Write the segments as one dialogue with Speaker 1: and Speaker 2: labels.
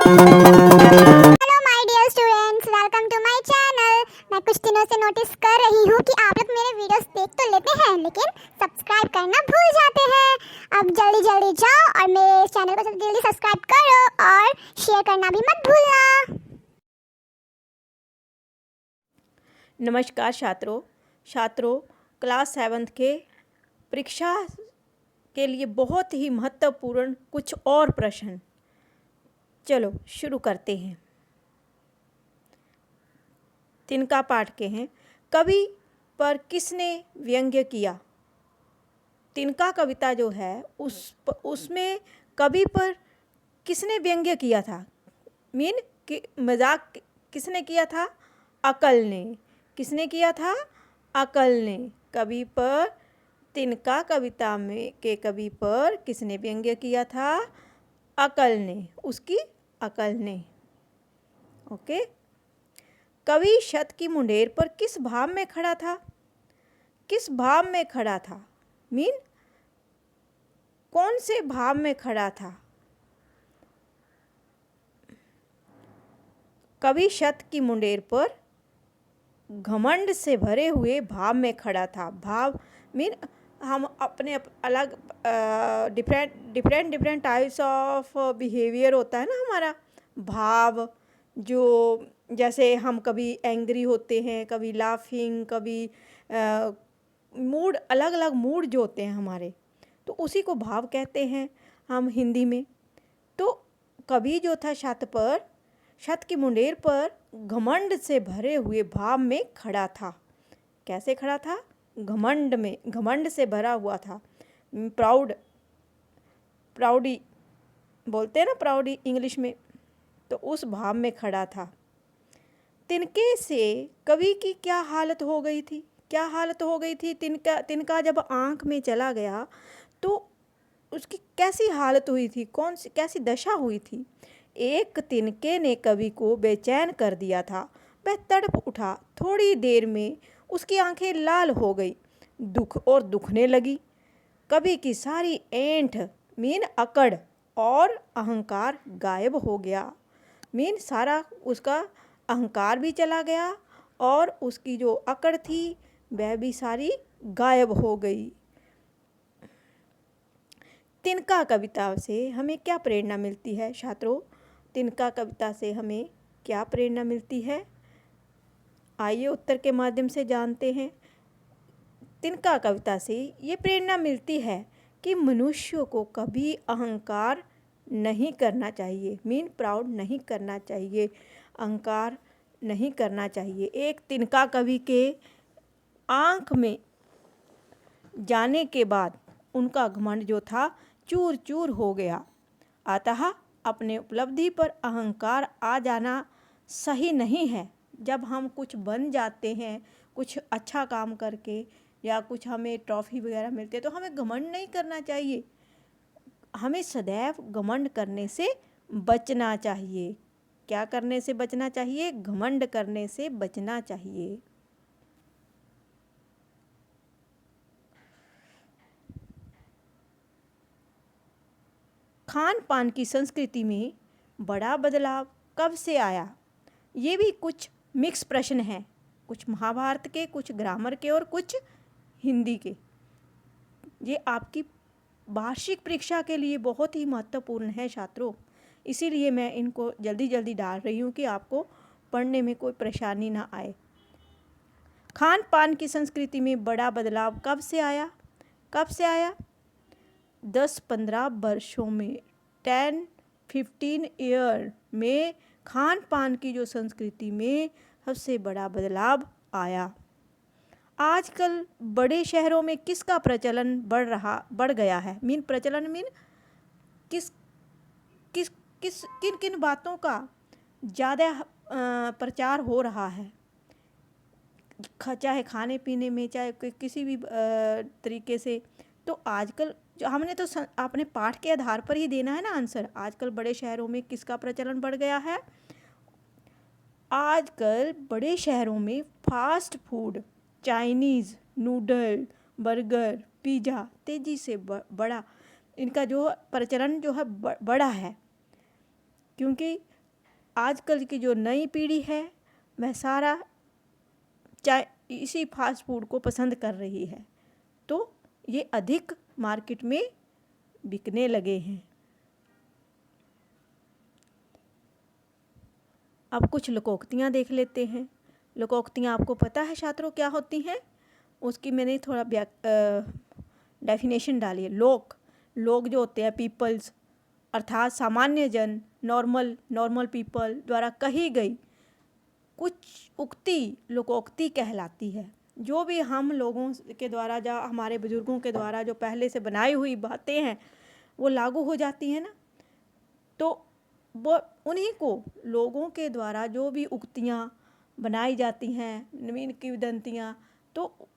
Speaker 1: Hello my dear students, welcome to my channel. मैं कुछ दिनों से नोटिस कर रही हूँ कि आप लोग मेरे वीडियोस देख तो लेते हैं लेकिन सब्सक्राइब करना भूल जाते हैं। अब जल्दी जल्दी जाओ और मेरे चैनल को जल्दी जल्दी सब्सक्राइब करो और शेयर करना भी मत भूलना।
Speaker 2: नमस्कार छात्रों क्लास 7th के परीक्षा के लिए बहुत ही महत्वपूर्ण कुछ और प्रश्न। चलो शुरू करते हैं। तिनका पाठ के हैं। कवि पर किसने व्यंग्य किया? तिनका कविता जो है उसमें कवि पर किसने व्यंग्य किया था? कि मजाक किसने किया था? अकल ने। किसने किया था? अकल ने। कवि पर तिनका कविता में के कवि पर किसने व्यंग्य किया था? अकल ने। उसकी अकल ने। ओके। कवि शत की मुंडेर पर किस भाव में खड़ा था? किस भाव में खड़ा था? कौन से भाव में खड़ा था? कवि शत की मुंडेर पर घमंड से भरे हुए भाव में खड़ा था। भाव हम अपने अलग डिफरेंट टाइप्स ऑफ बिहेवियर होता है ना हमारा भाव। जो जैसे हम कभी एंग्री होते हैं, कभी लाफिंग, कभी मूड, अलग अलग मूड जो होते हैं हमारे, तो उसी को भाव कहते हैं हम हिंदी में। तो कवि जो था छत की मुंडेर पर घमंड से भरे हुए भाव में खड़ा था। कैसे खड़ा था? घमंड से भरा हुआ था। प्राउडी बोलते हैं ना, प्राउडी इंग्लिश में। तो उस भाव में खड़ा था। तिनके से कवि की क्या हालत हो गई थी? क्या हालत हो गई थी? तिनका जब आँख में चला गया तो उसकी कैसी हालत हुई थी? कैसी दशा हुई थी? एक तिनके ने कवि को बेचैन कर दिया था। वह तड़प उठा। थोड़ी देर में उसकी आंखें लाल हो गई, दुखने लगी। कवि की सारी ऐंठ अकड़ और अहंकार गायब हो गया। सारा उसका अहंकार भी चला गया और उसकी जो अकड़ थी वह भी सारी गायब हो गई। तिनका कविता से हमें क्या प्रेरणा मिलती है छात्रों? तिनका कविता से हमें क्या प्रेरणा मिलती है? आइए उत्तर के माध्यम से जानते हैं। तिनका कविता से ये प्रेरणा मिलती है कि मनुष्य को कभी अहंकार नहीं करना चाहिए। प्राउड नहीं करना चाहिए, अहंकार नहीं करना चाहिए। एक तिनका कवि के आँख में जाने के बाद उनका घमंड जो था चूर चूर हो गया। अतः अपने उपलब्धि पर अहंकार आ जाना सही नहीं है। जब हम कुछ बन जाते हैं, कुछ अच्छा काम करके, या कुछ हमें ट्रॉफी वगैरह मिलती है, तो हमें घमंड नहीं करना चाहिए। हमें सदैव घमंड करने से बचना चाहिए। क्या करने से बचना चाहिए? घमंड करने से बचना चाहिए। खान पान की संस्कृति में बड़ा बदलाव कब से आया? ये भी कुछ मिक्स प्रश्न हैं, कुछ महाभारत के, कुछ ग्रामर के और कुछ हिंदी के। ये आपकी वार्षिक परीक्षा के लिए बहुत ही महत्वपूर्ण है छात्रों, इसीलिए मैं इनको जल्दी जल्दी डाल रही हूँ कि आपको पढ़ने में कोई परेशानी ना आए। खान पान की संस्कृति में बड़ा बदलाव कब से आया? कब से आया? 10-15 वर्षों में, 10-15 ईयर में खान पान की जो संस्कृति में सबसे बड़ा बदलाव आया। आजकल बड़े शहरों में किसका प्रचलन बढ़ गया है? प्रचलन किस किस किस किन किन बातों का ज़्यादा प्रचार हो रहा है? चाहे खाने पीने में, चाहे किसी भी तरीके से। तो आजकल जो हमने तो अपने पाठ के आधार पर ही देना है ना आंसर। आजकल बड़े शहरों में किसका प्रचलन बढ़ गया है? आजकल बड़े शहरों में fast food, Chinese, noodle, burger, pizza तेज़ी से बड़ा, इनका जो प्रचलन जो है बढ़ा है। क्योंकि आजकल की जो नई पीढ़ी है वह सारा चाय इसी फास्ट फूड को पसंद कर रही है, तो ये अधिक मार्केट में बिकने लगे हैं। अब कुछ लोकोक्तियाँ देख लेते हैं। लोकोक्तियाँ आपको पता है छात्रों क्या होती हैं? उसकी मैंने थोड़ा डेफिनेशन डाली है। लोग जो होते हैं पीपल्स, अर्थात सामान्य जन, नॉर्मल पीपल द्वारा कही गई कुछ उक्ति लोकोक्ति कहलाती है। जो भी हम लोगों के द्वारा या हमारे बुजुर्गों के द्वारा जो पहले से बनाई हुई बातें हैं वो लागू हो जाती हैं ना, तो वो उन्हीं को लोगों के द्वारा जो भी उक्तियाँ बनाई जाती हैं, नवीन किंवदंतियाँ, तो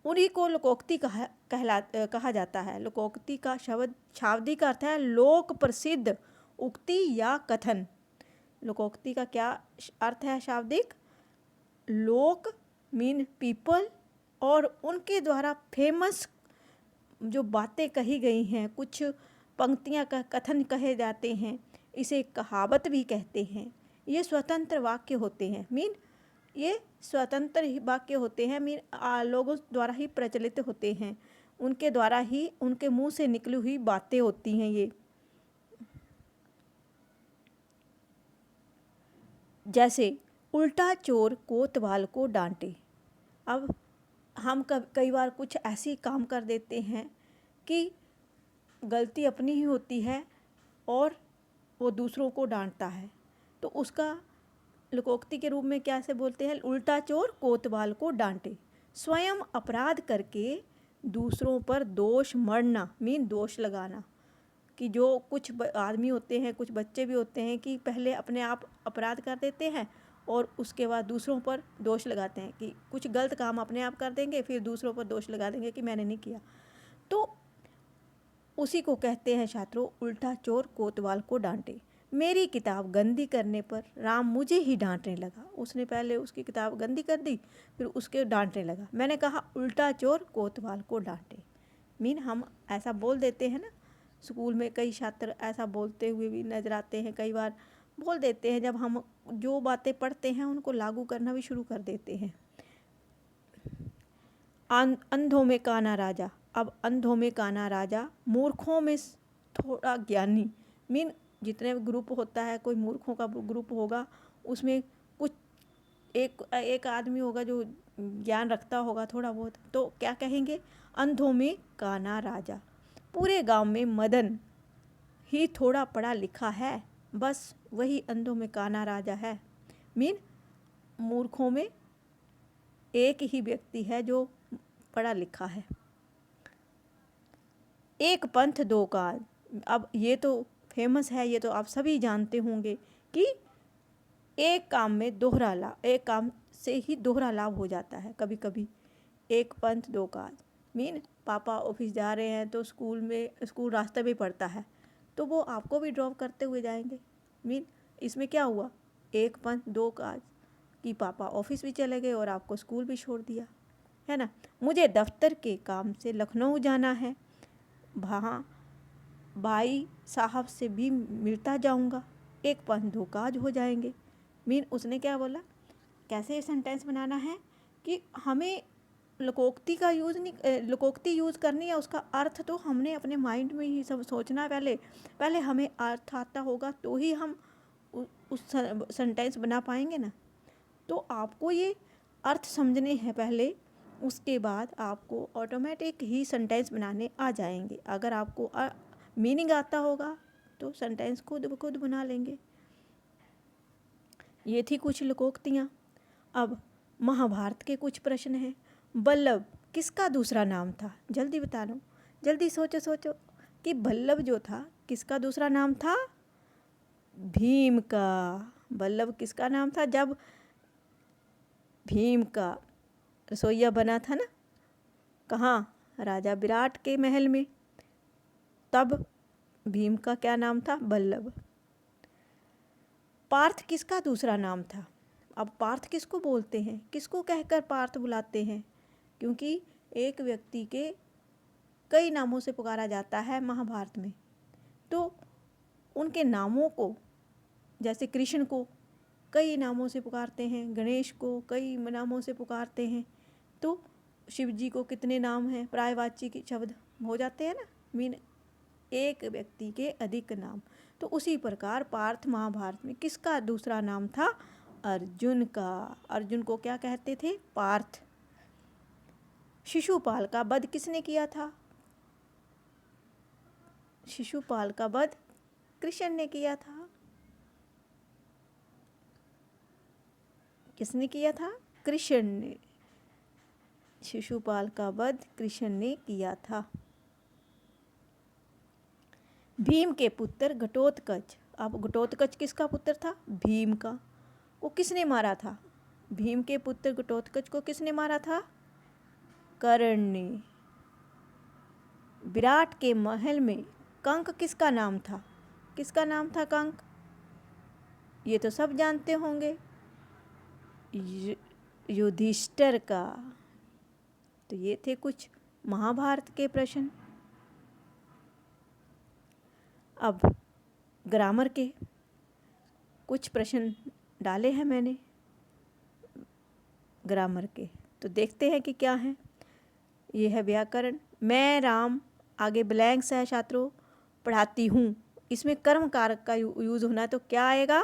Speaker 2: उन्हीं को लोकोक्ति कहा जाता है। लोकोक्ति का शाब्दिक अर्थ है लोक प्रसिद्ध उक्ति या कथन। लोकोक्ति का क्या अर्थ है शाब्दिक? लोक मीन पीपल, और उनके द्वारा फेमस जो बातें कही गई हैं, कुछ पंक्तियाँ का कथन कहे जाते हैं, इसे कहावत भी कहते हैं। ये स्वतंत्र वाक्य होते हैं, ये स्वतंत्र ही वाक्य होते हैं, लोगों द्वारा ही प्रचलित होते हैं, उनके द्वारा ही उनके मुंह से निकली हुई बातें होती हैं ये। जैसे उल्टा चोर कोतवाल को डांटे। अब हम कई बार कुछ ऐसी काम कर देते हैं कि गलती अपनी ही होती है और वो दूसरों को डांटता है, तो उसका लोकोक्ति के रूप में क्या से बोलते हैं? उल्टा चोर कोतवाल को डांटे। स्वयं अपराध करके दूसरों पर दोष मढ़ना दोष लगाना, कि जो कुछ आदमी होते हैं, कुछ बच्चे भी होते हैं कि पहले अपने आप अपराध कर देते हैं और उसके बाद दूसरों पर दोष लगाते हैं, कि कुछ गलत काम अपने आप कर देंगे फिर दूसरों पर दोष लगा देंगे कि मैंने नहीं किया। तो उसी को कहते हैं छात्रों उल्टा चोर कोतवाल को डांटे। मेरी किताब गंदी करने पर राम मुझे ही डांटने लगा। उसने पहले उसकी किताब गंदी कर दी, फिर उसके डांटने लगा। मैंने कहा उल्टा चोर कोतवाल को डांटे। हम ऐसा बोल देते हैं ना, स्कूल में कई छात्र ऐसा बोलते हुए भी नजर आते हैं, कई बार बोल देते हैं। जब हम जो बातें पढ़ते हैं उनको लागू करना भी शुरू कर देते हैं। अंधों में काना राजा। अब अंधों में काना राजा, मूर्खों में थोड़ा ज्ञानी। जितने ग्रुप होता है, कोई मूर्खों का ग्रुप होगा, उसमें कुछ एक आदमी होगा जो ज्ञान रखता होगा थोड़ा बहुत, तो क्या कहेंगे? अंधों में काना राजा। पूरे गांव में मदन ही थोड़ा पढ़ा लिखा है, बस वही अंधों में काना राजा है। मूर्खों में एक ही व्यक्ति है जो पढ़ा लिखा है। एक पंथ दो काज। अब ये तो फेमस है, ये तो आप सभी जानते होंगे कि एक काम से ही दोहरा लाभ हो जाता है कभी कभी। एक पंथ दो काज पापा ऑफिस जा रहे हैं तो स्कूल रास्ते में पड़ता है, तो वो आपको भी ड्रॉप करते हुए जाएंगे। इसमें क्या हुआ? एक पंथ दो काज, कि पापा ऑफिस भी चले गए और आपको स्कूल भी छोड़ दिया, है ना। मुझे दफ्तर के काम से लखनऊ जाना है, वहाँ भाई साहब से भी मिलता जाऊंगा। एक पंथ दो काज हो जाएंगे। उसने क्या बोला? कैसे ये सेंटेंस बनाना है कि हमें लोकोक्ति यूज़ करनी है। उसका अर्थ तो हमने अपने माइंड में ही सब सोचना है। पहले हमें अर्थ आता होगा तो ही हम उस सेंटेंस बना पाएंगे ना। तो आपको ये अर्थ समझने हैं पहले, उसके बाद आपको ऑटोमेटिक ही सेंटेंस बनाने आ जाएंगे। अगर आपको मीनिंग आता होगा तो सेंटेंस खुद बना लेंगे। ये थी कुछ लोकोक्तियाँ। अब महाभारत के कुछ प्रश्न हैं। बल्लभ किसका दूसरा नाम था? जल्दी बता लो, जल्दी सोचो कि बल्लभ जो था किसका दूसरा नाम था? भीम का। बल्लभ किसका नाम था? जब भीम का रसोइया बना था ना, कहाँ? राजा विराट के महल में, तब भीम का क्या नाम था? बल्लभ। पार्थ किसका दूसरा नाम था? अब पार्थ किसको बोलते हैं? किसको कहकर पार्थ बुलाते हैं? क्योंकि एक व्यक्ति के कई नामों से पुकारा जाता है महाभारत में, तो उनके नामों को जैसे कृष्ण को कई नामों से पुकारते हैं, गणेश को कई नामों से पुकारते हैं, तो शिव जी को कितने नाम हैं, पर्यायवाची शब्द हो जाते हैं ना, मीन एक व्यक्ति के अधिक नाम। तो उसी प्रकार पार्थ महाभारत में किसका दूसरा नाम था? अर्जुन का। अर्जुन को क्या कहते थे? पार्थ। शिशुपाल का वध किसने किया था? शिशुपाल का वध कृष्ण ने किया था। किसने किया था? कृष्ण ने। शिशुपाल का वध कृष्ण ने किया था। भीम के पुत्र घटोत्कच। अब घटोत्कच किसका पुत्र था? भीम का। वो किसने मारा था? भीम के पुत्र घटोत्कच को किसने मारा था? कर्ण ने। विराट के महल में कंक किसका नाम था? किसका नाम था कंक? ये तो सब जानते होंगे, युधिष्ठिर का। तो ये थे कुछ महाभारत के प्रश्न। अब ग्रामर के कुछ प्रश्न डाले हैं मैंने ग्रामर के, तो देखते हैं कि क्या है। ये है व्याकरण। मैं राम, आगे ब्लैंक्स है छात्रों, पढ़ाती हूँ। इसमें कर्म कारक का यूज़ होना है, तो क्या आएगा?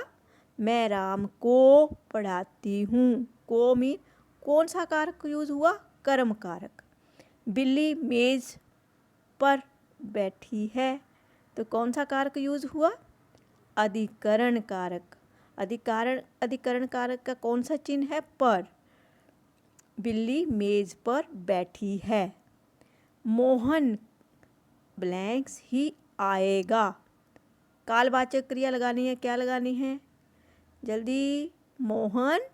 Speaker 2: मैं राम को पढ़ाती हूँ। को मीन कौन सा कारक यूज़ हुआ? कर्म कारक। बिल्ली मेज पर बैठी है, तो कौन सा कारक यूज़ हुआ? अधिकरण कारक। अधिकरण कारक का कौन सा चिन्ह है? पर। बिल्ली मेज पर बैठी है। मोहन ब्लैंक्स ही आएगा। कालवाचक क्रिया लगानी है। क्या लगानी है? जल्दी। मोहन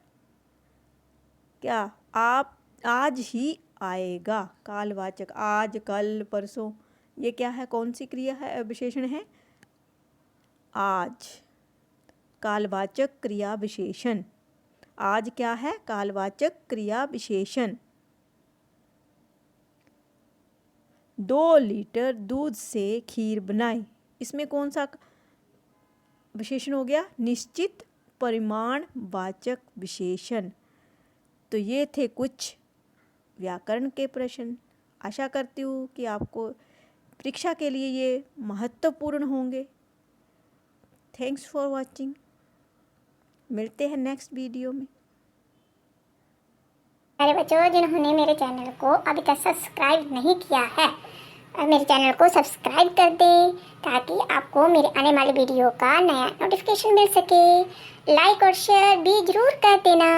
Speaker 2: क्या? आप आज ही आएगा। कालवाचक आज, कल, परसों। ये क्या है? कौन सी क्रिया है? विशेषण है आज। कालवाचक क्रिया विशेषण। आज क्या है? कालवाचक क्रिया विशेषण। 2 लीटर दूध से खीर बनाई। इसमें कौन सा विशेषण हो गया? निश्चित परिमाण वाचक विशेषण। तो ये थे कुछ व्याकरण के प्रश्न। आशा करती हूँ कि आपको परीक्षा के लिए ये महत्वपूर्ण होंगे। Thanks for watching. मिलते हैं नेक्स्ट वीडियो में।
Speaker 1: अरे बच्चों, जिन्होंने मेरे चैनल को अभी तक सब्सक्राइब नहीं किया है, मेरे चैनल को सब्सक्राइब कर दें ताकि आपको मेरे आने वाले वीडियो का नया नोटिफिकेशन मिल सके। लाइक और शेयर भी जरूर कर देना।